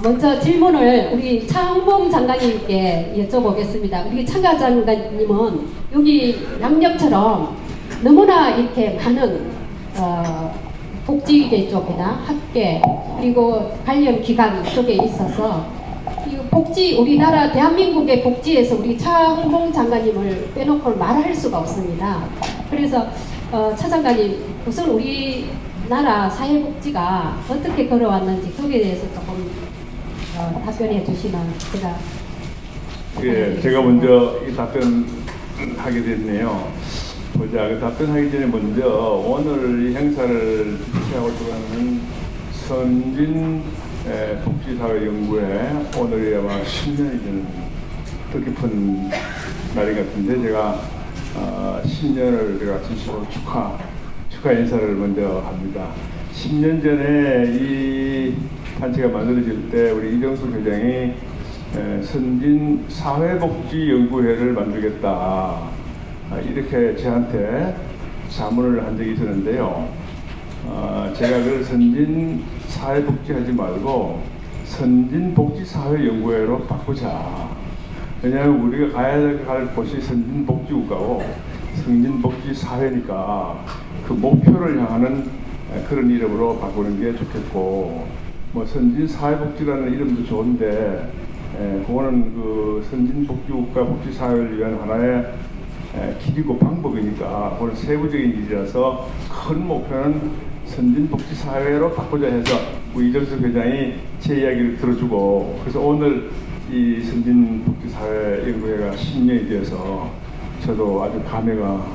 먼저 질문을 우리 차홍봉 장관님께 여쭤보겠습니다. 우리 차가 장관님은 여기 양력처럼 너무나 이렇게 많은 복지계 쪽이나 학계 그리고 관련 기관 쪽에 있어서 이 복지 우리나라 대한민국의 복지에서 우리 차홍봉 장관님을 빼놓고 말할 수가 없습니다. 그래서 차 장관님 우선 우리나라 사회복지가 어떻게 걸어왔는지 거기에 대해서 조금 답변해 주시면 제가 예, 제가 먼저 이 답변하게 됐네요. 보자, 그 답변하기 전에 먼저 오늘 이 행사를 주최하고 들어가는 선진 복지사회연구회 오늘이 아마 10년이 된 뜻깊은 날이 같은데 제가 10년을 제가 진심으로 축하 인사를 먼저 합니다. 10년 전에 이 단체가 만들어질 때 우리 이정숙 회장이 선진 사회복지연구회를 만들겠다 이렇게 저한테 자문을 한 적이 있었는데요. 제가 그걸 선진 사회복지 하지 말고 선진 복지사회연구회로 바꾸자. 왜냐하면 우리가 가야 할 곳이 선진 복지국가고 선진 복지사회니까 그 목표를 향하는 그런 이름으로 바꾸는 게 좋겠고, 뭐 선진 사회복지라는 이름도 좋은데 그거는 그 선진 복지국가 복지사회를 위한 하나의 길이고 방법이니까 그건 세부적인 일이라서 큰 목표는 선진복지사회로 바꾸자 해서 우리 이정숙 회장이 제 이야기를 들어주고, 그래서 오늘 이 선진복지사회연구회가 10년이 되어서 저도 아주 감회가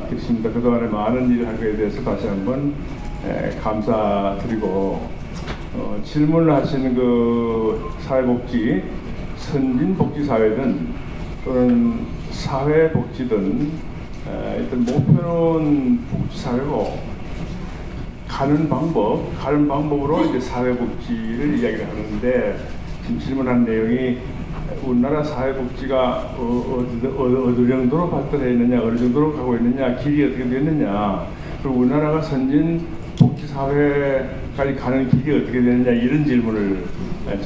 깊습니다. 그동안에 많은 일을 한 것에 대해서 다시 한번 감사드리고, 질문을 하시는 그 사회복지, 선진복지사회든 또는 사회복지든 일단 목표는 복지사회고 가는 방법으로 이제 사회복지를 이야기를 하는데, 지금 질문한 내용이 우리나라 사회복지가 어느 정도로 발달해 있느냐, 어느 정도로 가고 있느냐, 길이 어떻게 되느냐, 그리고 우리나라가 선진 복지사회까지 가는 길이 어떻게 되느냐, 이런 질문을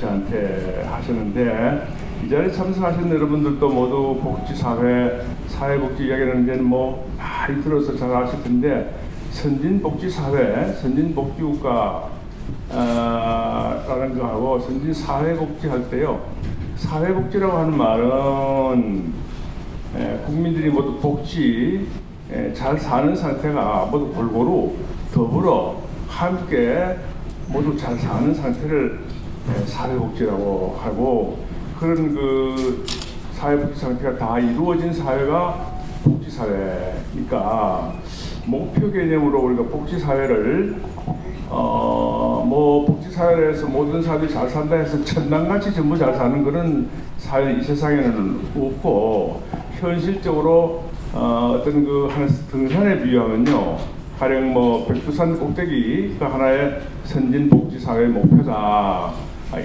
저한테 하셨는데, 이 자리에 참석하신 여러분들도 모두 복지사회, 사회복지 이야기하는 데는 뭐 많이 들어서 잘 아실 텐데, 선진복지사회, 선진복지국가 라는 거하고 선진사회복지 할 때요, 사회복지라고 하는 말은 국민들이 모두 복지, 잘 사는 상태가 모두 골고루 더불어 함께 모두 잘 사는 상태를 사회복지라고 하고, 그런 그 사회복지 상태가 다 이루어진 사회가 복지사회니까 목표 개념으로 우리가 복지사회를 뭐 복지사회에서 모든 사람들이 잘 산다 해서 천당같이 전부 잘 사는 그런 사회 이 세상에는 없고, 현실적으로 어떤 그 하나 등산에 비유하면요, 가령 뭐 백두산 꼭대기가 하나의 선진복지사회 목표다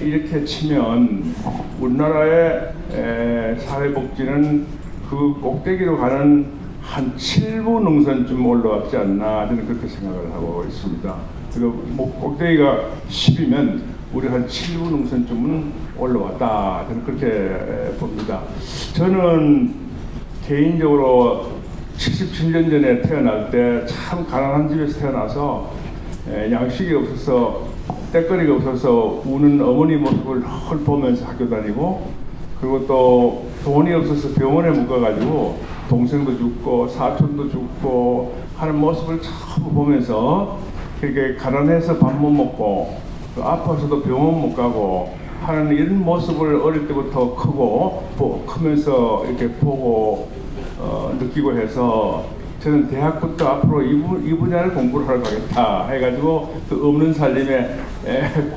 이렇게 치면 우리나라의 사회복지는 그 꼭대기로 가는 한 7부 능선쯤 올라왔지 않나, 저는 그렇게 생각을 하고 있습니다. 그리고 뭐 꼭대기가 10이면 우리 한 7부 능선쯤은 올라왔다, 저는 그렇게 봅니다. 저는 개인적으로 77년 전에 태어날 때 참 가난한 집에서 태어나서 양식이 없어서 때거리가 없어서 우는 어머니 모습을 헐 보면서 학교 다니고, 그리고 또 돈이 없어서 병원에 못 가가지고 동생도 죽고 사촌도 죽고 하는 모습을 참 보면서 그렇게 가난해서 밥 못 먹고 또 아파서도 병원 못 가고 하는 이런 모습을 어릴 때부터 크면서 이렇게 보고 느끼고 해서, 저는 대학부터 앞으로 이 분야를 공부를 하러 가겠다 해가지고 그 없는 살림에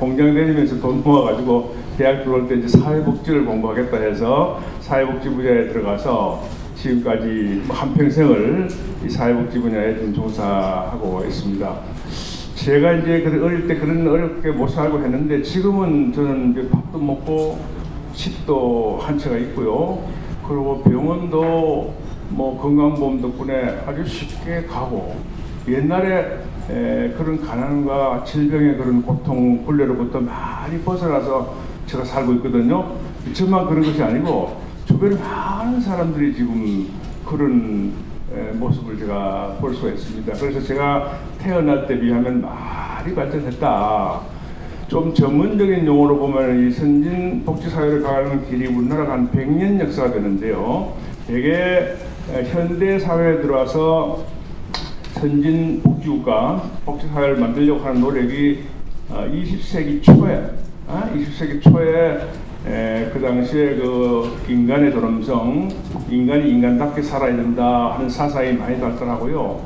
공장 다니면서 돈 모아가지고 대학 들어올 때 이제 사회복지를 공부하겠다 해서 사회복지 분야에 들어가서 지금까지 한평생을 이 사회복지 분야에 좀 종사하고 있습니다. 제가 이제 어릴 때 그런 어렵게 못 살고 했는데, 지금은 저는 이제 밥도 먹고 집도 한 채가 있고요. 그리고 병원도 뭐 건강보험 덕분에 아주 쉽게 가고, 옛날에 그런 가난과 질병의 그런 고통, 굴레로부터 많이 벗어나서 제가 살고 있거든요. 저만 그런 것이 아니고 주변에 많은 사람들이 지금 그런 모습을 제가 볼 수가 있습니다. 그래서 제가 태어날 때 비하면 많이 발전했다. 좀 전문적인 용어로 보면 이 선진 복지사회를 가는 길이 우리나라가 한 100년 역사가 되는데요. 되게 현대 사회에 들어와서 선진 복지국가, 복지사회를 만들려고 하는 노력이 20세기 초에 그 당시에 그 인간의 존엄성, 인간이 인간답게 살아야 된다 하는 사상이 많이 발달하고요.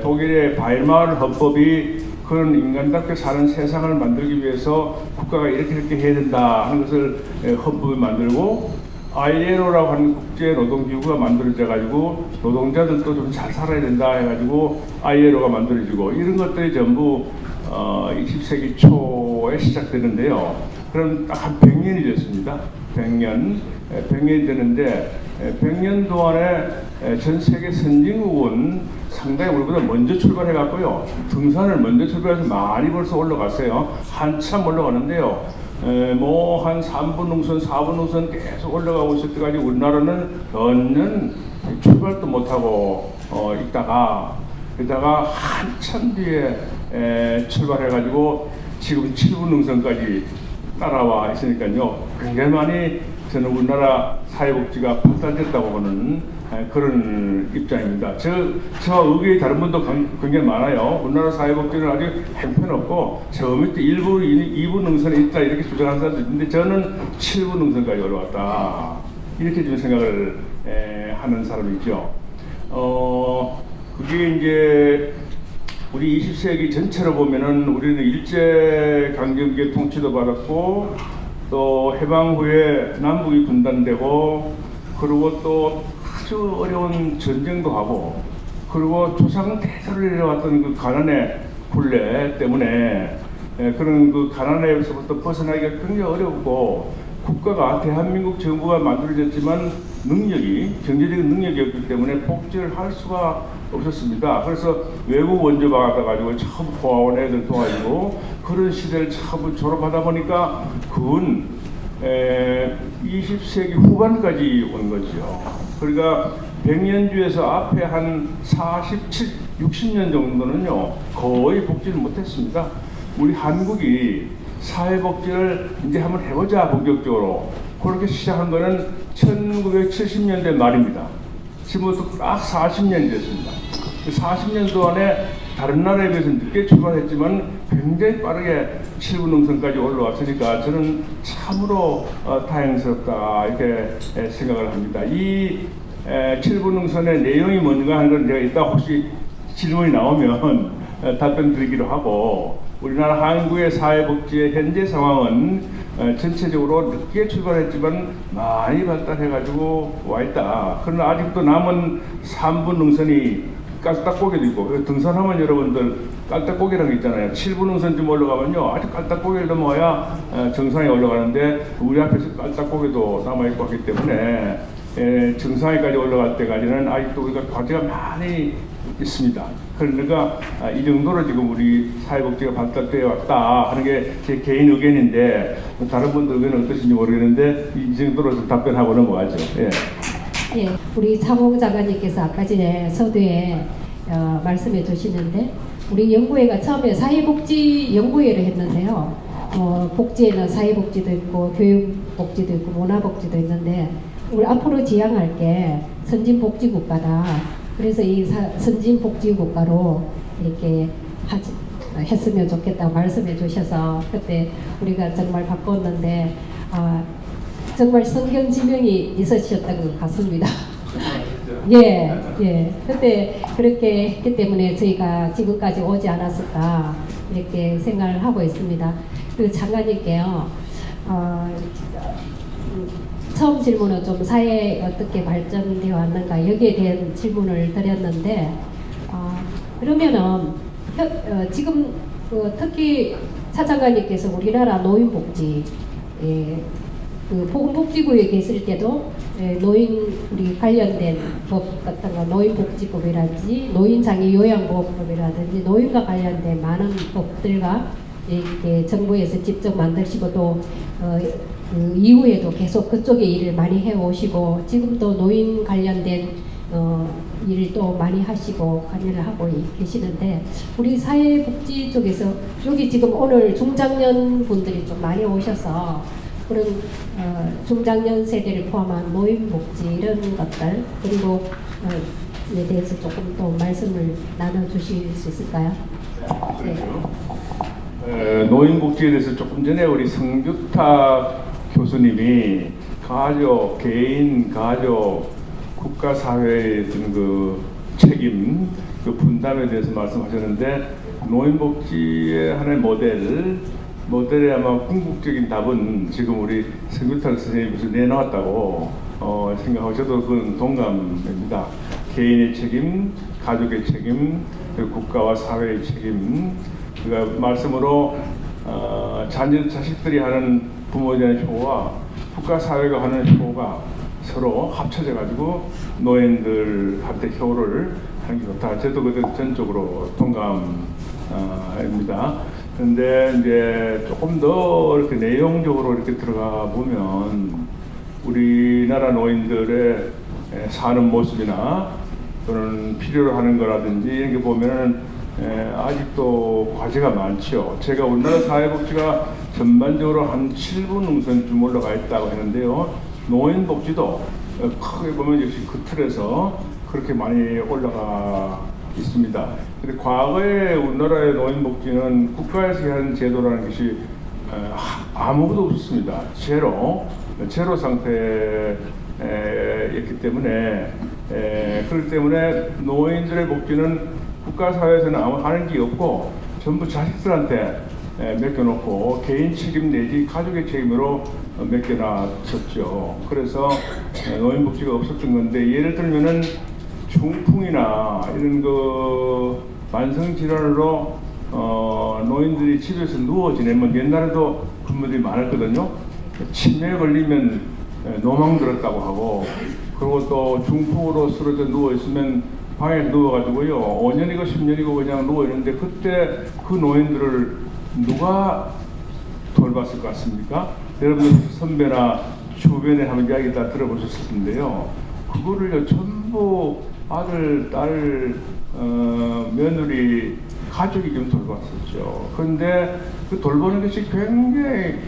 독일의 바이마르 헌법이 그런 인간답게 사는 세상을 만들기 위해서 국가가 이렇게 해야 된다 하는 것을 헌법을 만들고, ILO라고 하는 국제노동기구가 만들어져 가지고 노동자들도 좀 잘 살아야 된다 해가지고 ILO가 만들어지고, 이런 것들이 전부 20세기 초에 시작되는데요. 그럼 딱 한 100년이 됐습니다. 100년이 되는데 100년 동안에 전 세계 선진국은 상당히 우리보다 먼저 출발해 갔고요. 등산을 먼저 출발해서 많이 벌써 올라갔어요. 한참 올라가는데요. 뭐 한 3분 능선, 4분 능선 계속 올라가고 있을 때까지 우리나라는 전년 출발도 못하고 있다가, 그러다가 한참 뒤에 출발해가지고 지금 7분 능선까지 따라와 있으니까요. 굉장히 많이 저는 우리나라 사회복지가 발달됐다고 보는 그런 입장입니다. 저와 의견이 다른 분도 굉장히 많아요. 우리나라 사회복지는 아주 형편없고 처음에 때 2부 능선에 있다 이렇게 주장하는 사람도 있는데, 저는 7부 능선까지 올라왔다 이렇게 좀 생각을 하는 사람이죠. 그게 이제 우리 20세기 전체로 보면은 우리는 일제강점기의 통치도 받았고, 또 해방 후에 남북이 분단되고, 그리고 또 아주 어려운 전쟁도 하고, 그리고 조상 대대로 내려왔던 그 가난의 굴레 때문에 그런 그 가난에서부터 벗어나기가 굉장히 어렵고, 국가가 대한민국 정부가 만들어졌지만 경제적인 능력이 없기 때문에 복지를 할 수가 없었습니다. 그래서 외국 원조가 가가지고 처음 고아원 애들 도와주고, 그런 시대를 처음 졸업하다 보니까 그건 20세기 후반까지 온 거죠. 그러니까 100년주에서 앞에 한 47, 60년 정도는요 거의 복지를 못했습니다. 우리 한국이 사회복지를 이제 한번 해보자 본격적으로 그렇게 시작한 거는 1970년대 말입니다. 지금부터 딱 40년이 됐습니다. 40년 동안에 다른 나라에 비해서 늦게 출발했지만 굉장히 빠르게 7부 능선까지 올라왔으니까 저는 참으로 다행스럽다 이렇게 생각을 합니다. 이 7부 능선의 내용이 뭔가 하는 건 제가 이따 혹시 질문이 나오면 답변 드리기로 하고, 우리나라 한국의 사회복지의 현재 상황은 전체적으로 늦게 출발했지만 많이 발달해가지고 와 있다. 그러나 아직도 남은 3부 능선이 깔딱고개도 있고, 등산하면 여러분들 깔딱고개라는 게 있잖아요. 7부 능선쯤 올라가면요 아주 깔딱고개를 넘어야 정상에 올라가는데, 우리 앞에서 깔딱고개도 남아있고 하기 때문에 정상에까지 올라갈 때까지는 아직도 우리가 과제가 많이 있습니다. 그러니까 이 정도로 지금 우리 사회복지가 발달되어 왔다 하는 게 제 개인 의견인데, 다른 분들 의견은 어떠신지 모르겠는데 이 정도로 좀 답변하고 넘어가죠. 예. 예, 우리 차봉 장관님께서 아까 전에 서두에 말씀해 주시는데, 우리 연구회가 처음에 사회복지 연구회를 했는데요. 복지에는 사회복지도 있고 교육복지도 있고 문화복지도 있는데, 우리 앞으로 지향할 게 선진복지국가다. 그래서 이 선진복지국가로 이렇게 했으면 좋겠다고 말씀해 주셔서 그때 우리가 정말 바꿨는데, 정말 성경 지명이 있으셨던 것 같습니다. 예. 그때 그렇게 했기 때문에 저희가 지금까지 오지 않았을까 이렇게 생각을 하고 있습니다. 그 장관님께요. 처음 질문은 좀 사회 어떻게 발전되어 왔는가 여기에 대한 질문을 드렸는데, 그러면은 지금 특히 차 장관님께서 우리나라 노인복지 그 보건복지부에 계실 때도 노인 우리 관련된 법 같은 거 노인복지법이라든지 노인장애요양보호법이라든지 노인과 관련된 많은 법들과 이렇게 정부에서 직접 만드시고 또 그 이후에도 계속 그쪽에 일을 많이 해오시고 지금도 노인 관련된 일을 또 많이 하시고 관여를 하고 계시는데 우리 사회복지 쪽에서 여기 지금 오늘 중장년 분들이 좀 많이 오셔서 그런 중장년 세대를 포함한 노인복지 이런 것들 그리고 에 대해서 조금 더 말씀을 나눠주실 수 있을까요? 네. 노인복지에 대해서 조금 전에 우리 성규탁 교수님이 가족, 개인, 가족, 국가 사회의 어떤 그 책임, 그 분담에 대해서 말씀하셨는데 노인복지의 하나의 모델의 아마 궁극적인 답은 지금 우리 성규탁 선생님께서 내놓았다고 생각하고 저도 그건 동감입니다. 개인의 책임, 가족의 책임, 그리고 국가와 사회의 책임. 그러니까 말씀으로 자식들이 하는 부모에 대한 효와 국가 사회가 하는 효가 서로 합쳐져 가지고 노인들한테 효를 하는 게 좋다. 저도 그때 전적으로 동감입니다. 그런데 이제 조금 더 이렇게 내용적으로 이렇게 들어가 보면 우리나라 노인들의 사는 모습이나 또는 필요로 하는 거라든지 이런 게 보면은 아직도 과제가 많죠. 제가 우리나라 사회복지가 전반적으로 한 7분 능선쯤 올라가 있다고 했는데요. 노인복지도 크게 보면 역시 그 틀에서 그렇게 많이 올라가 있습니다. 근데 과거에 우리나라의 노인복지는 국가에서 하는 제도라는 것이 아무것도 없었습니다. 제로 상태였기 때문에 그렇기 때문에 노인들의 복지는 국가사회에서는 아무 하는 게 없고 전부 자식들한테 맡겨놓고 개인 책임 내지 가족의 책임으로 맡겨놨었죠. 그래서 노인복지가 없었던 건데 예를 들면은 중풍이나 이런 그 만성질환으로 노인들이 집에서 누워 지내면 옛날에도 근무들이 많았거든요. 치매에 걸리면 노망 들었다고 하고 그리고 또 중풍으로 쓰러져 누워 있으면 방에 누워가지고요 5년이고 10년이고 그냥 누워 있는데 그때 그 노인들을 누가 돌봤을 것 같습니까? 여러분들 선배나 주변에 하는 이야기 다 들어보셨을 텐데요. 그거를 전부 아들, 딸, 며느리, 가족이 좀 돌봤었죠. 그런데 그 돌보는 것이 굉장히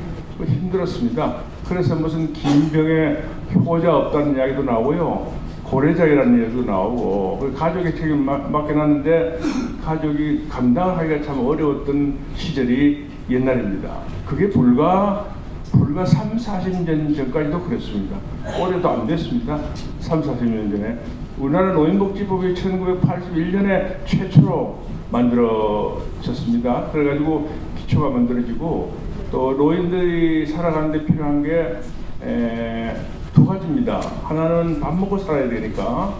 힘들었습니다. 그래서 무슨 긴 병에 효자 없다는 이야기도 나오고요. 고래자이라는 얘기도 나오고 가족의 책임 맡겨놨는데 가족이 감당하기가 참 어려웠던 시절이 옛날입니다. 그게 불과 3, 40년 전까지도 그랬습니다. 올해도 안 됐습니다. 3, 40년 전에. 우리나라 노인복지법이 1981년에 최초로 만들어졌습니다. 그래가지고 기초가 만들어지고 또 노인들이 살아가는데 필요한 게 두 가지입니다. 하나는 밥 먹고 살아야 되니까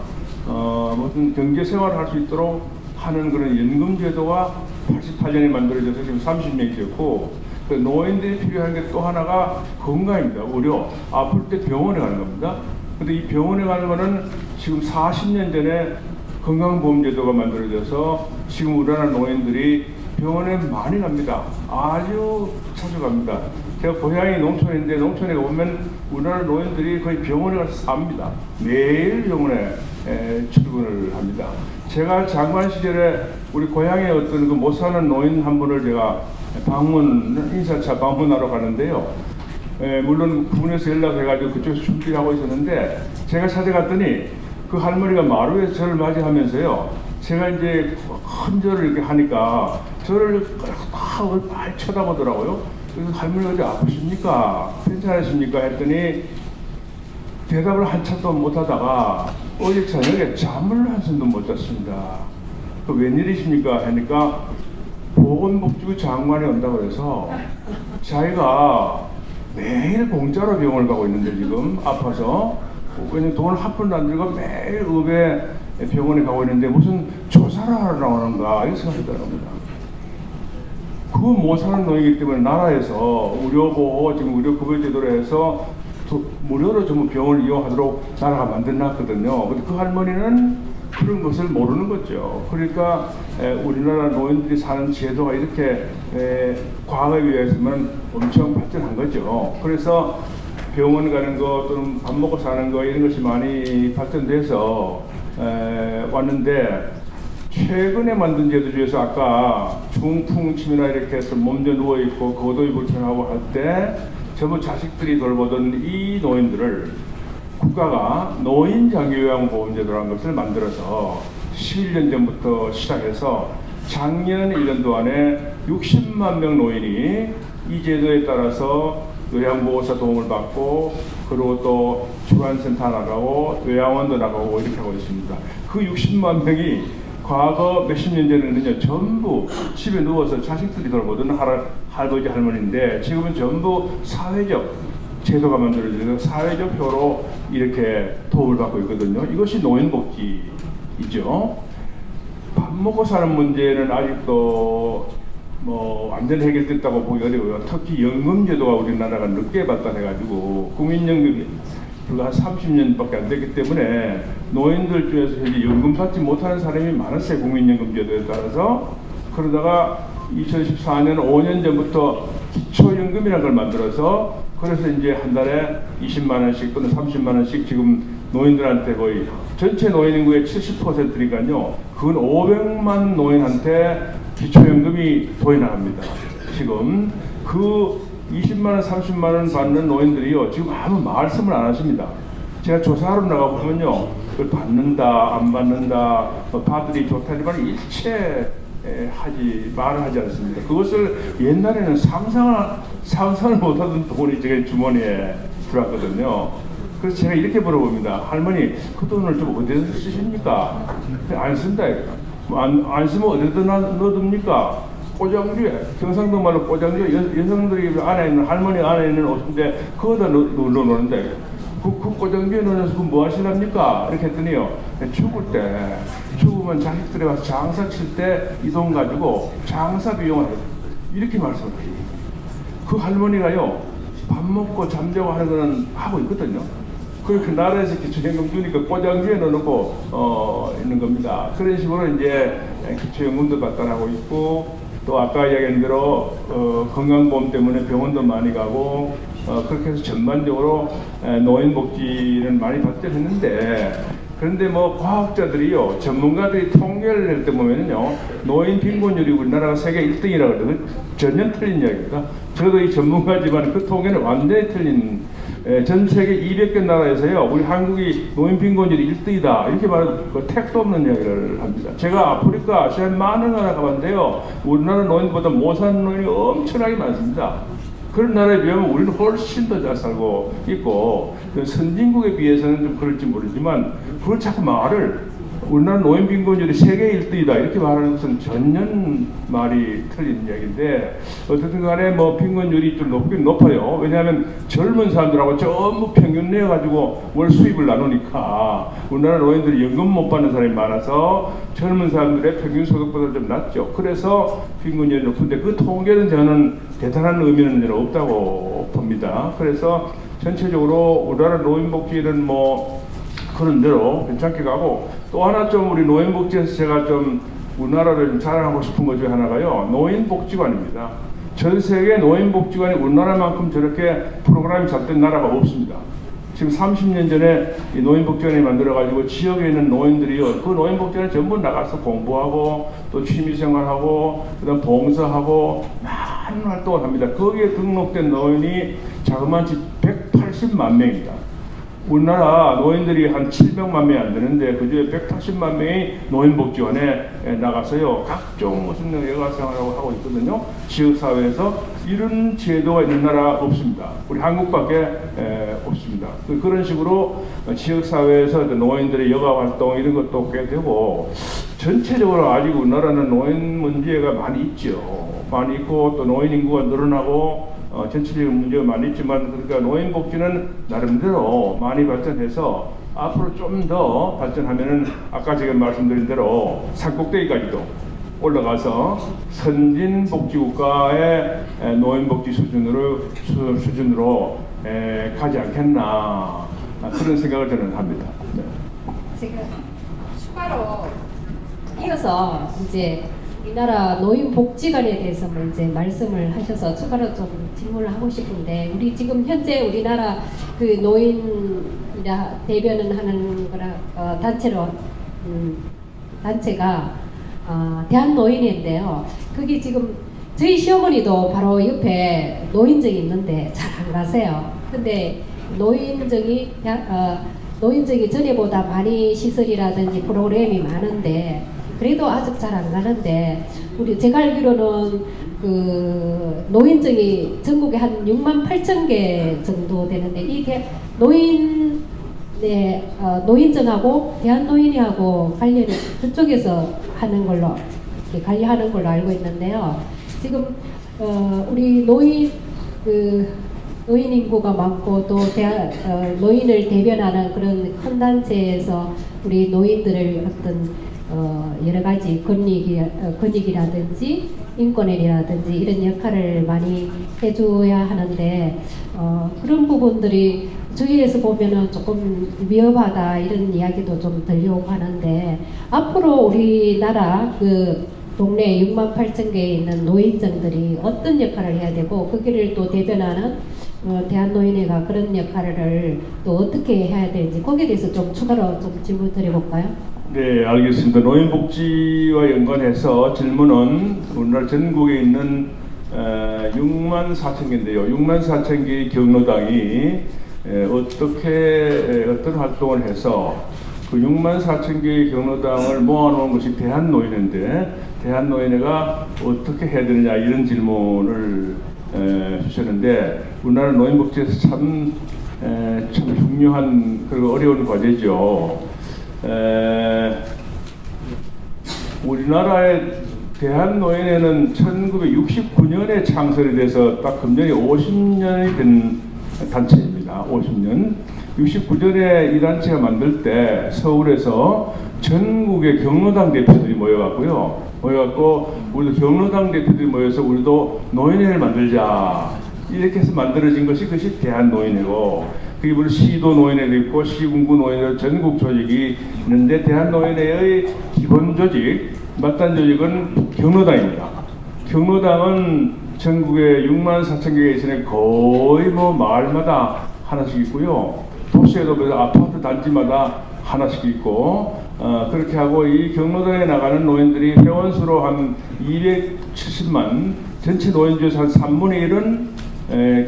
무슨 경제생활을 할 수 있도록 하는 그런 연금제도가 88년에 만들어져서 지금 30년이 됐고 그 노인들이 필요한 게 또 하나가 건강입니다. 의료. 아플 때 병원에 가는 겁니다. 근데 이 병원에 가는 거는 지금 40년 전에 건강보험제도가 만들어져서 지금 우리나라 노인들이 병원에 많이 갑니다. 아주 자주 갑니다. 제가 고향이 농촌인데 농촌에 가보면 우리나라 노인들이 거의 병원에 가서 삽니다. 매일 병원에 출근을 합니다. 제가 장관 시절에 우리 고향에 어떤 그 못 사는 노인 한 분을 제가 인사차 방문하러 가는데요. 물론 군에서 연락해가지고 그쪽에서 준비를 하고 있었는데 제가 찾아갔더니 그 할머니가 마루에서 저를 맞이하면서요. 제가 이제 큰 절을 이렇게 하니까 저를 딱 쳐다보더라고요. 그래서 할머니가 어디 아프십니까? 괜찮으십니까? 했더니 대답을 한참도 못하다가 어제 저녁에 잠을 한숨도 못 잤습니다. 그 웬일이십니까? 하니까 보건복지부 장관이 온다고 해서 자기가 매일 공짜로 병원을 가고 있는데 지금 아파서 왜냐면 돈을 한 푼도 안 들고 매일 의회 병원에 가고 있는데 무슨 조사를 하러 나오는가 이렇게 생각했다는 겁니다. 그거 못 사는 노인이기 때문에 나라에서 의료보호 지금 의료급여제도로 해서 무료로 전부 병원을 이용하도록 나라가 만들어놨거든요. 근데 그 할머니는 그런 것을 모르는 거죠. 그러니까 우리나라 노인들이 사는 제도가 이렇게 과거에 비해서는 엄청 발전한 거죠. 그래서 병원 가는 거 또는 밥 먹고 사는 거 이런 것이 많이 발전돼서 왔는데, 최근에 만든 제도 중에서 아까 중풍침이나 이렇게 해서 몸져 누워있고 거동이 불편하고 할 때 전부 자식들이 돌보던 이 노인들을 국가가 노인장기요양보험제도라는 것을 만들어서 11년 전부터 시작해서 작년 1년도 안에 60만 명 노인이 이 제도에 따라서 요양보호사 도움을 받고, 그리고 또 주간센터 나가고 요양원도 나가고 이렇게 하고 있습니다. 그 60만 명이 과거 몇십 년 전에는요, 전부 집에 누워서 자식들이 돌보던 할아버지 할머니인데, 지금은 전부 사회적 제도가 만들어져서 사회적 효로 이렇게 도움을 받고 있거든요. 이것이 노인복지이죠. 밥 먹고 사는 문제는 아직도 완전히 해결됐다고 보기 어려워요. 특히 연금제도가 우리나라가 늦게 발달해가지고 국민연금이 불과 한 30년밖에 안 됐기 때문에 노인들 중에서 현재 연금 받지 못하는 사람이 많았어요. 국민연금제도에 따라서. 그러다가 2014년 5년 전부터 기초연금이라는 걸 만들어서, 그래서 이제 한 달에 20만 원씩 또는 30만 원씩 지금 노인들한테 거의 전체 노인 인구의 70%니까요. 그건 500만 노인한테 기초연금이 도입합니다. 지금 그 20만 원, 30만 원 받는 노인들이요, 지금 아무 말씀을 안 하십니다. 제가 조사하러 나가보면요, 그걸 받는다, 안 받는다, 받으리 좋다, 이런 일체 말을 하지 않습니다. 그것을 옛날에는 상상을 못하던 돈이 제 주머니에 들어왔거든요. 그래서 제가 이렇게 물어봅니다. 할머니, 그 돈을 좀 어디서 쓰십니까? 안 쓴다. 안 쓰면 어디다 넣어둡니까? 꼬장주에, 경상도 말로 꼬장주에 여성들이 안에 있는, 할머니 안에 있는 옷인데 그거다 넣어놓는데, 그 꼬장주에 넣어서 뭐 하시랍니까? 이렇게 했더니요, 죽으면 자식들이 와서 장사 칠 때 이 돈 가지고 장사 비용을 해요. 이렇게 말씀을 해요. 그 할머니가요, 밥 먹고 잠자고 하는 거는 하고 있거든요. 그렇게 나라에서 기초연금 주니까 꼬장주에 넣어놓고 있는 겁니다. 그런 식으로 이제 기초연금도 발달하고 있고, 또 아까 이야기한 대로 건강보험 때문에 병원도 많이 가고, 그렇게 해서 전반적으로 노인복지는 많이 발전했는데, 그런데 과학자들이요, 전문가들이 통계를 낼 때 보면은요, 노인 빈곤율이 우리나라가 세계 1등이라고 그러거든요. 전혀 틀린 이야기입니다. 저도 이 전문가지만 그 통계는 완전히 틀린, 전 세계 200개 나라에서요, 우리 한국이 노인 빈곤율이 1등이다. 이렇게 말하는 그 택도 없는 이야기를 합니다. 제가 아프리카, 아시아 많은 나라 가봤는데요, 우리나라 노인보다 못 사는 노인이 엄청나게 많습니다. 그런 나라에 비하면 우리는 훨씬 더 잘 살고 있고, 선진국에 비해서는 좀 그럴지 모르지만, 그걸 자꾸 말을 우리나라 노인 빈곤율이 세계 1등이다 이렇게 말하는 것은 전혀 말이 틀린 이야기인데, 어쨌든 간에 빈곤율이 좀 높긴 높아요. 왜냐하면 젊은 사람들하고 전부 평균 내어가지고 월 수입을 나누니까 우리나라 노인들이 연금 못 받는 사람이 많아서 젊은 사람들의 평균 소득보다 좀 낮죠. 그래서 빈곤율이 높은데, 그 통계는 저는 대단한 의미는 저는 없다고 봅니다. 그래서 전체적으로 우리나라 노인복지는 그런 대로 괜찮게 가고, 또 하나 좀 우리 노인복지에서 제가 좀 우리나라를 좀 자랑하고 싶은 것 중에 하나가요, 노인복지관입니다. 전 세계 노인복지관이 우리나라만큼 저렇게 프로그램이 잘 된 나라가 없습니다. 지금 30년 전에 이 노인복지관이 만들어가지고 지역에 있는 노인들이요, 그 노인복지관에 전부 나가서 공부하고 또 취미생활하고 그다음 봉사하고 많은 활동을 합니다. 거기에 등록된 노인이 자그마치 180만 명입니다. 우리나라 노인들이 한 700만 명이 안 되는데, 그중에 180만 명이 노인복지관에 나가서요, 각종 무슨 여가생활을 하고 있거든요. 지역사회에서 이런 제도가 있는 나라 없습니다. 우리 한국밖에 없습니다. 그런 식으로 지역사회에서 노인들의 여가활동 이런 것도 꽤 되고, 전체적으로 아직 우리나라는 노인 문제가 많이 있죠. 많이 있고, 또 노인 인구가 늘어나고, 전체적인 문제가 많이 있지만, 그러니까 노인복지는 나름대로 많이 발전해서 앞으로 좀 더 발전하면은 아까 제가 말씀드린 대로 산꼭대기까지도 올라가서 선진복지국가의 노인복지 수준으로 가지 않겠나 그런 생각을 저는 합니다. 네. 제가 추가로 이어서 이제 우리나라 노인복지관에 대해서 이제 말씀을 하셔서 추가로 좀 질문을 하고 싶은데, 우리 지금 현재 우리나라 그 노인이라 대변을 하는 거라 단체로 단체가 대한노인회인데요. 그게 지금 저희 시어머니도 바로 옆에 노인정이 있는데 잘 안 가세요. 근데 노인정이 전에보다 많이 시설이라든지 프로그램이 많은데 그래도 아직 잘 안 가는데, 제가 알기로는 그 노인정이 전국에 한 6만 8천 개 정도 되는데, 이게 노인정하고 대한노인회하고 관련을 그쪽에서 하는 걸로 관리하는 걸로 알고 있는데요. 지금 우리 노인 인구가 많고 또 노인을 대변하는 그런 큰 단체에서 우리 노인들을 어떤 여러 가지 권익이라든지 인권이라든지 이런 역할을 많이 해줘야 하는데, 그런 부분들이 주위에서 보면은 조금 위험하다 이런 이야기도 좀 들려오고 하는데, 앞으로 우리나라 그 동네 6만 8천 개에 있는 노인정들이 어떤 역할을 해야 되고, 거기를 또 대변하는 대한노인회가 그런 역할을 또 어떻게 해야 되는지, 거기에 대해서 좀 추가로 좀 질문 드려볼까요? 네, 알겠습니다. 노인복지와 연관해서 질문은 우리나라 전국에 있는 6만 4천 개인데요. 6만 4천 개의 경로당이 어떤 활동을 해서 그 6만 4천 개의 경로당을 모아놓은 것이 대한노인회인데, 대한노인회가 어떻게 해야 되느냐 이런 질문을 주셨는데, 우리나라 노인복지에서 참 중요한 그리고 어려운 과제죠. 우리나라의 대한노인회는 1969년에 창설이 돼서 딱 금년이 50년이 된 단체입니다. 50년. 69년에 이 단체가 만들 때 서울에서 전국의 경로당 대표들이 모여갖고 우리도 경로당 대표들이 모여서 우리도 노인회를 만들자 이렇게 해서 만들어진 것이 그것이 대한노인회고, 그게 물론 시도 노인회도 있고 시군구 노인회 전국 조직이 있는데, 대한노인회의 기본 조직,末端 조직은 경로당입니다. 경로당은 전국에 6만 4천 개가 있으니 거의 마을마다 하나씩 있고요. 도시에도 아파트 단지마다 하나씩 있고, 그렇게 하고 이 경로당에 나가는 노인들이 회원수로 한 270만, 전체 노인 중에서 한 3분의 1은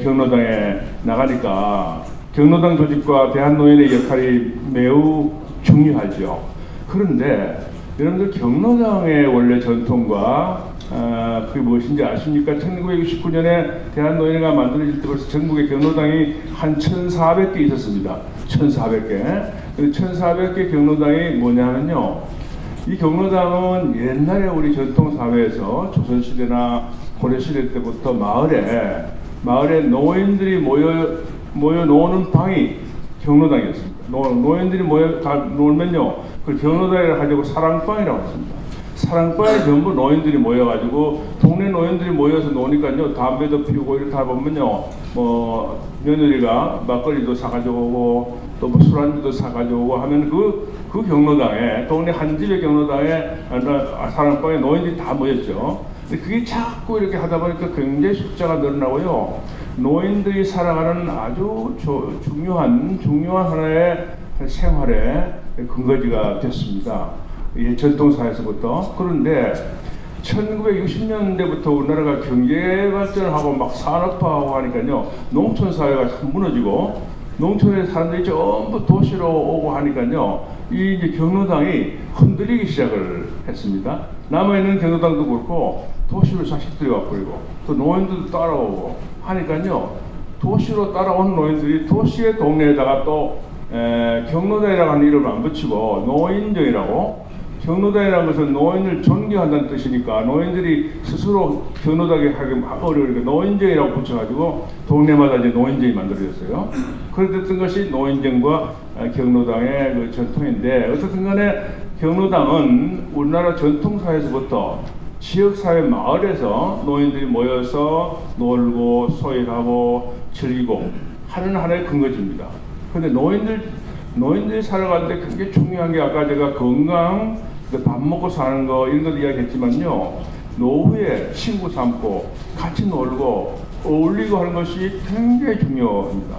경로당에 나가니까 경로당 조직과 대한노인의 역할이 매우 중요하죠. 그런데 여러분들 경로당의 원래 전통과 그게 무엇인지 아십니까? 1969년에 대한노인회가 만들어질 때 벌써 전국에 경로당이 한 1,400개 있었습니다. 1,400개. 1,400개 경로당이 뭐냐면요, 이 경로당은 옛날에 우리 전통사회에서 조선시대나 고려시대 때부터 마을에 노인들이 모여 노는 방이 경로당이었습니다. 노인들이 모여 놀면요, 그 경로당이라고 가지고 사랑방이라고 했습니다. 사랑방에 전부 노인들이 모여가지고 동네 노인들이 모여서 노니까요, 담배도 피우고 이렇게 보면요, 며느리가 막걸리도 사가지고 오고 또 술안주도 사가지고 오고 하면 그 경로당에, 동네 한 집의 경로당에 사랑방에 노인들이 다 모였죠. 근데 그게 자꾸 이렇게 하다 보니까 굉장히 숫자가 늘어나고요, 노인들이 살아가는 아주 중요한 하나의 생활의 근거지가 됐습니다. 전통사에서부터. 그런데 1960년대부터 우리나라가 경제 발전을 하고 막 산업화하고 하니까요, 농촌 사회가 무너지고 농촌의 사람들이 전부 도시로 오고 하니까요, 이 이제 경로당이 흔들리기 시작을 했습니다. 남아있는 경로당도 그렇고 도시로 자식들이 와버리고 또 노인들도 따라오고 하니까요, 도시로 따라온 노인들이 도시의 동네에다가 또 경로당이라고 하는 이름을 안 붙이고 노인정이라고, 경로당이라는 것은 노인을 존경한다는 뜻이니까 노인들이 스스로 경로당에 하기 어려우니까 노인정이라고 붙여가지고 동네마다 이제 노인정이 만들어졌어요. 그랬던 것이 노인정과 경로당의 그 전통인데, 어쨌든 간에 경로당은 우리나라 전통사에서부터 지역사회 마을에서 노인들이 모여서 놀고 소일하고 즐기고 하는 하나의 근거지입니다. 그런데 노인들이 살아가는데 굉장히 중요한 게 아까 제가 건강, 밥 먹고 사는 거 이런 것도 이야기했지만요. 노후에 친구 삼고 같이 놀고 어울리고 하는 것이 굉장히 중요합니다.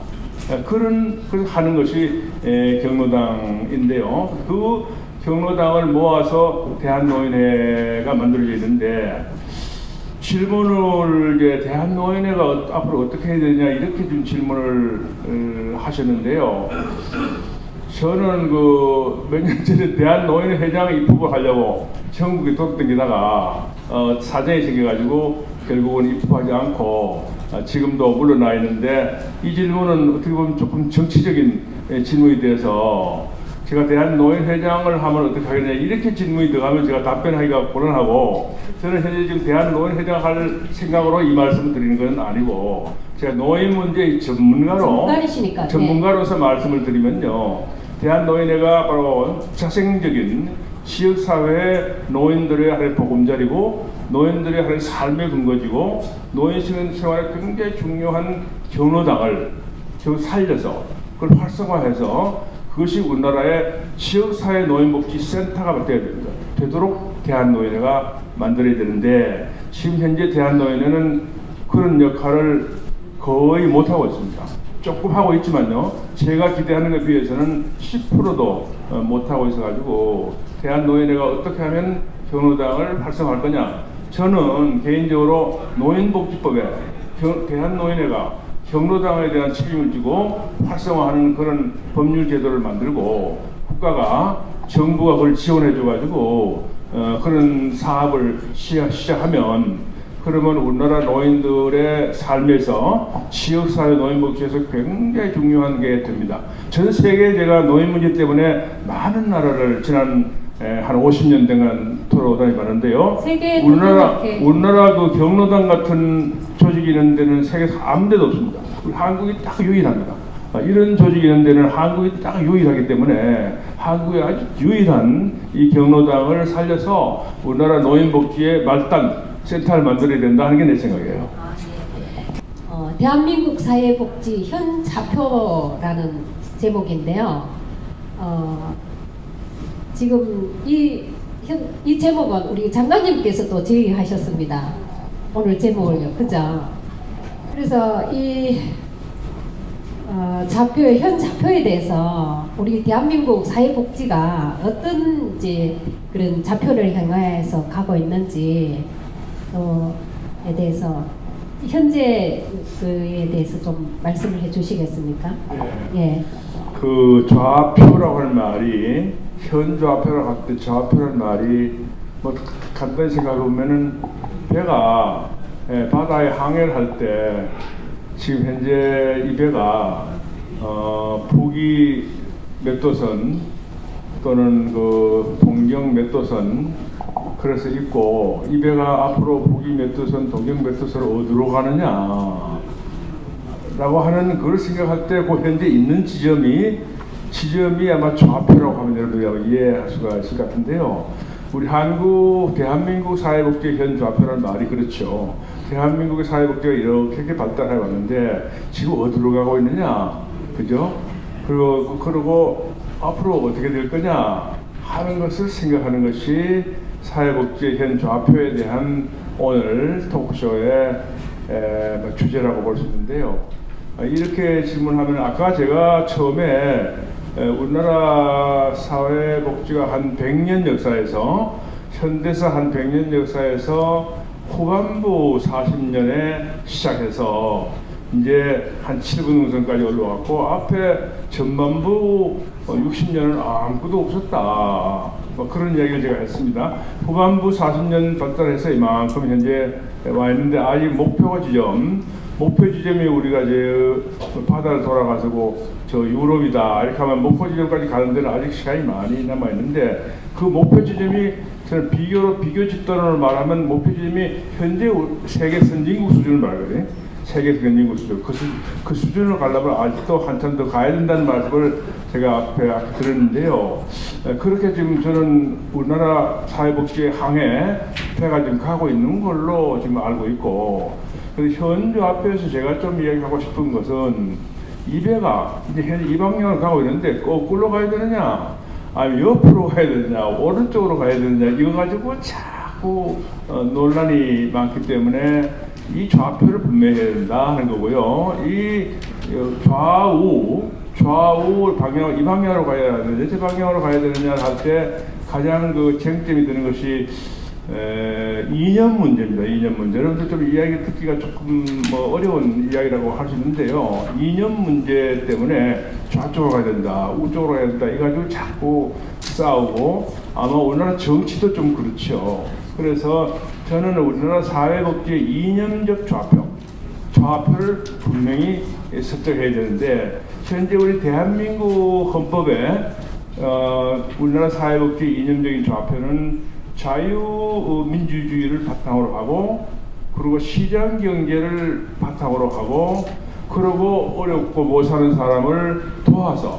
그래서 하는 것이 경로당인데요. 그 경로당을 모아서 대한노인회가 만들어져 있는데 질문을 이제 대한노인회가 앞으로 어떻게 해야 되냐 이렇게 좀 질문을 하셨는데요. 저는 그 몇 년 전에 대한노인회 회장 입후보 하려고 전국에 돌아다니다가 사정이 생겨가지고 결국은 입후하지 않고 지금도 물러나 있는데 이 질문은 어떻게 보면 조금 정치적인 질문이 돼서 제가 대한노인회장을 하면 어떻게 하겠냐 이렇게 질문이 들어가면 제가 답변하기가 곤란하고 저는 현재 지금 대한노인회장 할 생각으로 이 말씀을 드리는 건 아니고 제가 노인 문제의 전문가로서 말씀을 드리면요. 대한노인회가 바로 자생적인 지역사회 노인들의 하나의 보금자리고 노인들의 하나의 삶의 근거지고 노인 생활에 굉장히 중요한 경로당을 살려서 그걸 활성화해서 그것이 우리나라의 지역사회 노인복지센터가 되도록 대한노인회가 만들어야 되는데 지금 현재 대한노인회는 그런 역할을 거의 못하고 있습니다. 조금 하고 있지만요. 제가 기대하는 것에 비해서는 10%도 못하고 있어가지고 대한노인회가 어떻게 하면 경로당을 활성화할 거냐. 저는 개인적으로 노인복지법에 대한노인회가 경로당에 대한 책임을 지고 활성화하는 그런 법률 제도를 만들고 국가가 정부가 그걸 지원해 줘가지고 그런 사업을 시작하면 그러면 우리나라 노인들의 삶에서 지역사회 노인복지에서 굉장히 중요한 게 됩니다. 전 세계에 제가 노인 문제 때문에 많은 나라를 지난 한 50년 동안 돌아다니봤는데요. 우리나라 그 경로당 같은 조직이 있는 데는 세계에서 아무 데도 없습니다. 한국이 딱 유일합니다. 이런 조직이 있는 데는 한국이 딱 유일하기 때문에 한국의 아주 유일한 이 경로당을 살려서 우리나라 노인복지의 말단 센터를 만들어야 된다 하는 게 내 생각이에요. 대한민국 사회복지 현 좌표라는 제목인데요. 지금 이 제목은 우리 장관님께서도 제의하셨습니다. 오늘 제목을요, 그죠? 그래서 이 현 좌표에 대해서 우리 대한민국 사회복지가 어떤 이제 그런 좌표를 향해서 가고 있는지 에 대해서 현재 그에 대해서 좀 말씀을 해주시겠습니까? 예. 그 좌표라고 할 말이 현 좌표라고 할 때 좌표라는 말이 뭐 간단히 생각해 보면은 배가 바다에 항해를 할 때 지금 현재 이 배가 북위 몇 도선 또는 그 동경 몇 도선 그래서 있고 이 배가 앞으로 북위 몇 도선 동경 몇 도선을 어디로 가느냐 라고 하는 그걸 생각할 때 그 현재 있는 지점이 아마 좌표라고 하면 여러분이 이해할 수가 있을 것 같은데요. 우리 대한민국 사회복지 현 좌표라는 말이 그렇죠. 대한민국의 사회복지가 이렇게 발달해 왔는데 지금 어디로 가고 있느냐, 그죠? 그리고 앞으로 어떻게 될 거냐 하는 것을 생각하는 것이 사회복지 현 좌표에 대한 오늘 토크쇼의 주제라고 볼 수 있는데요. 이렇게 질문하면 아까 제가 처음에 우리나라 사회복지가 한 100년 역사에서 현대사 한 100년 역사에서 후반부 40년에 시작해서 이제 한 7분 우선까지 올라왔고 앞에 전반부 60년은 아무것도 없었다. 뭐 그런 이야기를 제가 했습니다. 후반부 40년 발달해서 이만큼 현재 와 있는데 아직 목표 지점이 우리가 이제 바다를 돌아가서고 저 유럽이다 이렇게 하면 목표 지점까지 가는 데는 아직 시간이 많이 남아 있는데 그 목표 지점이 저는 비교 집단으로 말하면 목표 지점이 현재 세계 선진국 수준을 말하거든요. 세계적인 수준, 그 수준을 가려면 아직도 한참 더 가야 된다는 말씀을 제가 앞에 드렸는데요. 그렇게 지금 저는 우리나라 사회복지 항해가 지금 가고 있는 걸로 지금 알고 있고, 그래서 현재 앞에서 제가 좀 이야기하고 싶은 것은 이 배가 이제 현재 이 방향으로 가고 있는데 거꾸로 가야 되느냐, 아니면 옆으로 가야 되느냐, 오른쪽으로 가야 되느냐, 이거 가지고 자꾸 논란이 많기 때문에 이 좌표를 분명해야 된다 하는 거고요. 이 좌우 방향, 이 방향으로 가야 되느냐, 저 방향으로 가야 되느냐 할 때 가장 그 쟁점이 되는 것이 이념 문제입니다. 이념 문제. 여러분들 좀 이야기 듣기가 조금 뭐 어려운 이야기라고 할 수 있는데요. 이념 문제 때문에 좌쪽으로 가야 된다, 우쪽으로 가야 된다, 이거 가지고 자꾸 싸우고, 아마 우리나라 정치도 좀 그렇죠. 그래서 저는 우리나라 사회복지의 이념적 좌표를 분명히 설정해야 되는데, 현재 우리 대한민국 헌법에 우리나라 사회복지 이념적인 좌표는 자유민주주의를 바탕으로 하고, 그리고 시장경제를 바탕으로 하고, 그리고 어렵고 못 사는 사람을 도와서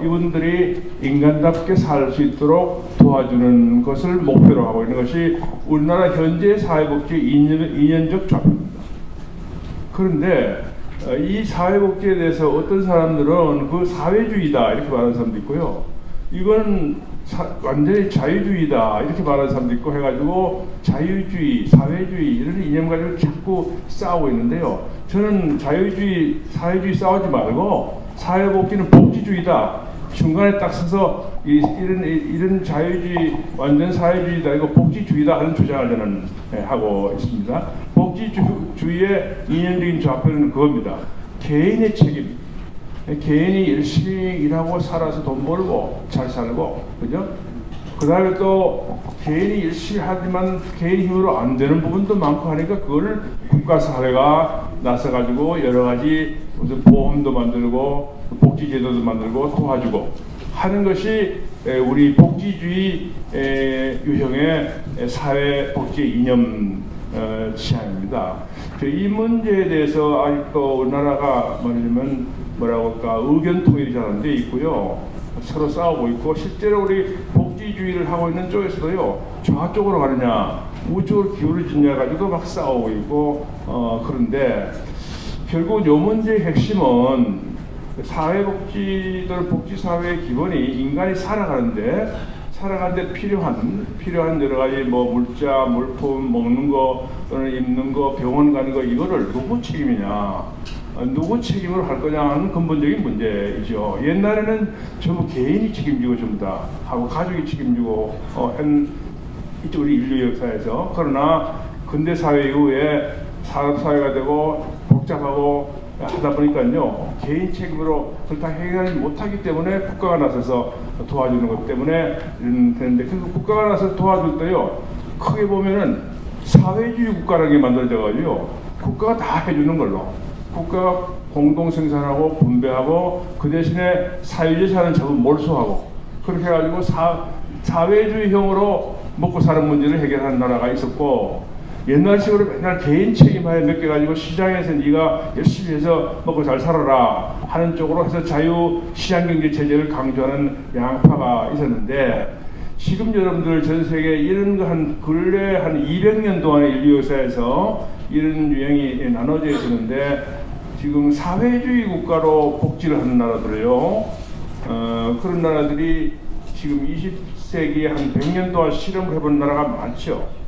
이분들이 인간답게 살 수 있도록 도와주는 것을 목표로 하고 있는 것이 우리나라 현재 사회복지 이념적 좌표입니다. 그런데 이 사회복지에 대해서 어떤 사람들은 그 사회주의다 이렇게 말하는 사람도 있고요. 이건 완전히 자유주의다 이렇게 말하는 사람도 있고 해가지고 자유주의, 사회주의 이런 이념 가지고 자꾸 싸우고 있는데요. 저는 자유주의, 사회주의 싸우지 말고 사회복지는 복지주의다. 중간에 딱 서서 이런 자유주의, 완전 사회주의다, 이거 복지주의다 하는 주장을 저는 하고 있습니다. 복지주의의 이념적인 좌표는 그겁니다. 개인의 책임. 개인이 열심히 일하고 살아서 돈 벌고 잘 살고, 그죠? 그 다음에 또 개인이 열심히 하지만 개인 힘으로 안 되는 부분도 많고 하니까 그거를 국가사회가 나서가지고 여러 가지 무슨 보험도 만들고 복지제도도 만들고 도와주고 하는 것이 우리 복지주의 유형의 사회복지 이념 취향입니다. 이 문제에 대해서 아직도 우리나라가 말하자면 뭐라고 할까, 의견 통일이 잘 안 돼 있고요. 서로 싸우고 있고, 실제로 우리 복지주의를 하고 있는 쪽에서도요, 좌쪽으로 가느냐 우쪽으로 기울어지냐 가지고 막 싸우고 있고, 그런데 결국 이 문제의 핵심은 사회복지 또는 복지사회의 기본이 인간이 살아가는데 필요한 여러 가지 뭐 물자, 물품, 먹는 거 또는 입는 거, 병원 가는 거, 이거를 누구 책임이냐, 누구 책임으로 할 거냐 하는 근본적인 문제이죠. 옛날에는 전부 개인이 책임지고 전부 다 하고 가족이 책임지고 우리 인류 역사에서. 그러나 근대 사회 이후에 산업사회가 되고 복잡하고 하다 보니까요, 개인 책임으로 그걸 다 해결하지 못하기 때문에 국가가 나서서 도와주는 것 때문에 되는데, 그 국가가 나서서 도와줄 때요, 크게 보면은 사회주의 국가라는 게 만들어져가지고 국가가 다 해주는 걸로, 국가가 공동 생산하고 분배하고 그 대신에 사유재산은 전부 몰수하고, 그렇게 해가지고 사회주의형으로 먹고 사는 문제를 해결하는 나라가 있었고, 옛날식으로 맨날 개인 책임하에 맡겨가지고 시장에서 네가 열심히 해서 먹고 잘 살아라 하는 쪽으로 해서 자유 시장경제 체제를 강조하는 양파가 있었는데, 지금 여러분들 전 세계 이런 거 근래 한 200년 동안의 인류 역사에서 이런 유형이 나눠져 있었는데, 지금 사회주의 국가로 복지를 하는 나라들이요, 그런 나라들이 지금 20세기에 한 100년 동안 실험을 해본 나라가 많죠.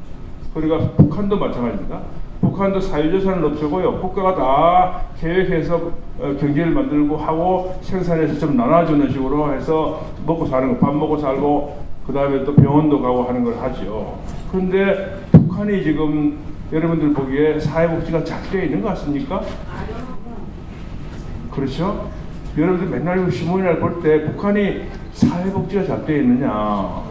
그러니까 북한도 마찬가지입니다. 북한도 사유재산을 없애고요, 국가가 다 계획해서 경제를 만들고 하고 생산해서 좀 나눠주는 식으로 해서 먹고 사는 거, 밥 먹고 살고 그 다음에 또 병원도 가고 하는 걸 하죠. 그런데 북한이 지금 여러분들 보기에 사회복지가 잘 되어 있는 것 같습니까? 그렇죠? 여러분들 맨날 신문이나 볼 때 북한이 사회복지가 잘 되어 있느냐,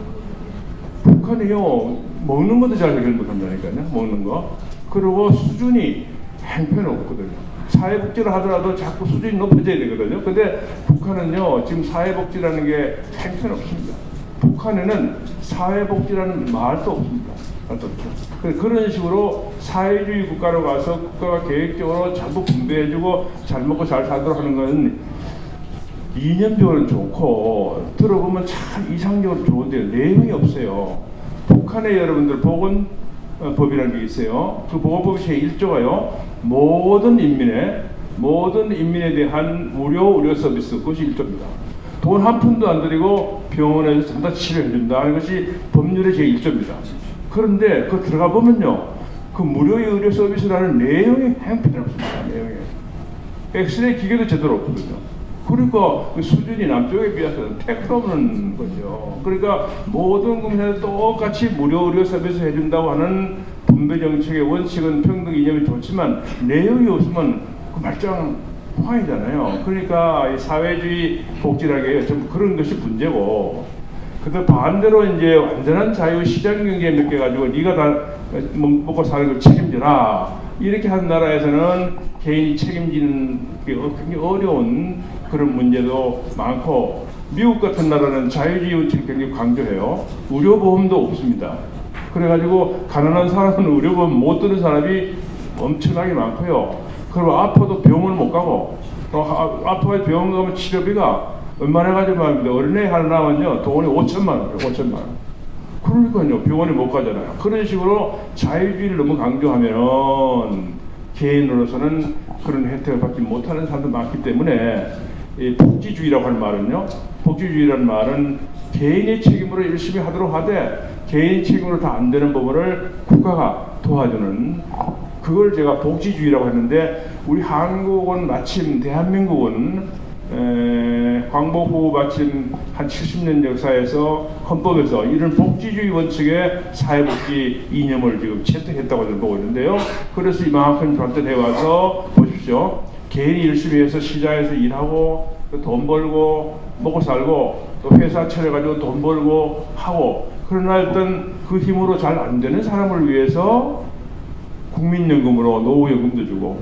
북한이요 먹는 것도 잘 해결 못한다니까요. 먹는 거. 그리고 수준이 형편없거든요. 사회복지를 하더라도 자꾸 수준이 높아져야 되거든요. 근데 북한은요, 지금 사회복지라는 게 형편없습니다. 북한에는 사회복지라는 말도 없습니다. 그런 식으로 사회주의 국가로 가서 국가가 계획적으로 전부 분배해주고 잘 먹고 잘 살도록 하는 건 이념적으로는 좋고 들어보면 참 이상적으로 좋은데 내용이 없어요. 북한에 여러분들 보건법이라는 게 있어요. 그 보건법 제1조가요. 모든 인민에 대한 무료 의료 서비스, 그것이 1조입니다. 돈 한 푼도 안 들이고 병원에서 전부 다 치료해준다 하는 것이 법률의 제1조입니다. 그런데 그 들어가 보면요, 그 무료 의료 서비스라는 내용이 형편없습니다. 내용이 엑스레이 기계도 제대로 없거든요. 그러니까 그 수준이 남쪽에 비해서는 택도 없는 거죠. 그러니까 모든 국민한테 똑같이 무료 의료 서비스 해준다고 하는 분배 정책의 원칙은 평등 이념이 좋지만 내용이 없으면 그 말짱 포항이잖아요. 그러니까 이 사회주의 복지라는 게 전부 그런 것이 문제고, 근데 반대로 이제 완전한 자유 시장 경제에 맡겨가지고 네가 다 먹고 사는 걸 책임져라 이렇게 하는 나라에서는 개인이 책임지는 게 굉장히 어려운 그런 문제도 많고, 미국 같은 나라는 자유주의 원칙을 굉장히 강조해요. 의료보험도 없습니다. 그래가지고 가난한 사람은 의료보험 못 드는 사람이 엄청나게 많고요. 그리고 아파도 병원을 못 가고, 또 아파서 병원 가면 치료비가 얼마나 가지고 합니다. 어린애 하나 나면요 돈이 5천만 원이에요. 5천만 원. 그러니까요 병원에 못 가잖아요. 그런 식으로 자유주의를 너무 강조하면 개인으로서는 그런 혜택을 받지 못하는 사람도 많기 때문에 이 복지주의라고 하는 말은요, 복지주의라는 말은 개인의 책임으로 열심히 하도록 하되 개인 책임으로 다 안 되는 부분을 국가가 도와주는, 그걸 제가 복지주의라고 했는데, 우리 한국은 마침 대한민국은 광복 후 마침 한 70년 역사에서 헌법에서 이런 복지주의 원칙의 사회복지 이념을 지금 채택했다고 저는 보고 있는데요. 그래서 이만큼 발전해 와서 보십시오. 개인이 열심히 해서 시장에서 일하고 돈 벌고 먹고 살고 또 회사 차려가지고 돈 벌고 하고, 그러나 일단 그 힘으로 잘 안 되는 사람을 위해서 국민연금으로 노후연금도 주고,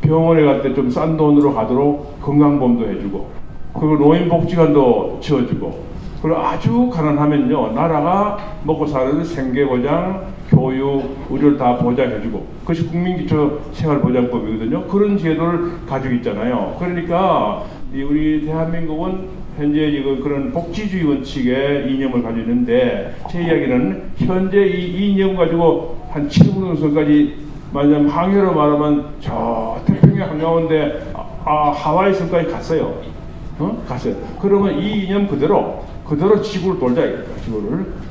병원에 갈 때 좀 싼 돈으로 가도록 건강보험도 해주고, 그리고 노인복지관도 지어주고, 그리고 아주 가난하면요 나라가 먹고 사는 생계보장, 교육, 의료를 다 보장해주고, 그것이 국민기초생활보장법이거든요. 그런 제도를 가지고 있잖아요. 그러니까 우리 대한민국은 현재 지금 그런 복지주의 원칙의 이념을 가지고 있는데, 제 이야기는 현재 이 이념 가지고 한 7분선까지 말하자면 항해로 말하면 저 태평양 한가운데 하와이 섬까지 갔어요. 갔어요. 그러면 이 이념 그대로 지구를 돌자 이거죠.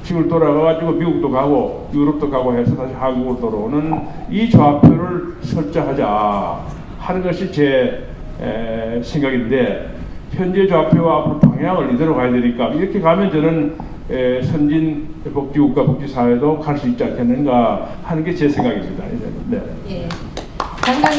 지구를 돌아가가지고 미국도 가고 유럽도 가고 해서 다시 한국으로 돌아오는 이 좌표를 설정하자 하는 것이 제 생각인데, 현재 좌표와 앞으로 방향을 이대로 가야 되니까 이렇게 가면 저는 선진 복지국가 복지사회도 갈 수 있지 않겠는가 하는 게 제 생각입니다. 네. 예. 장관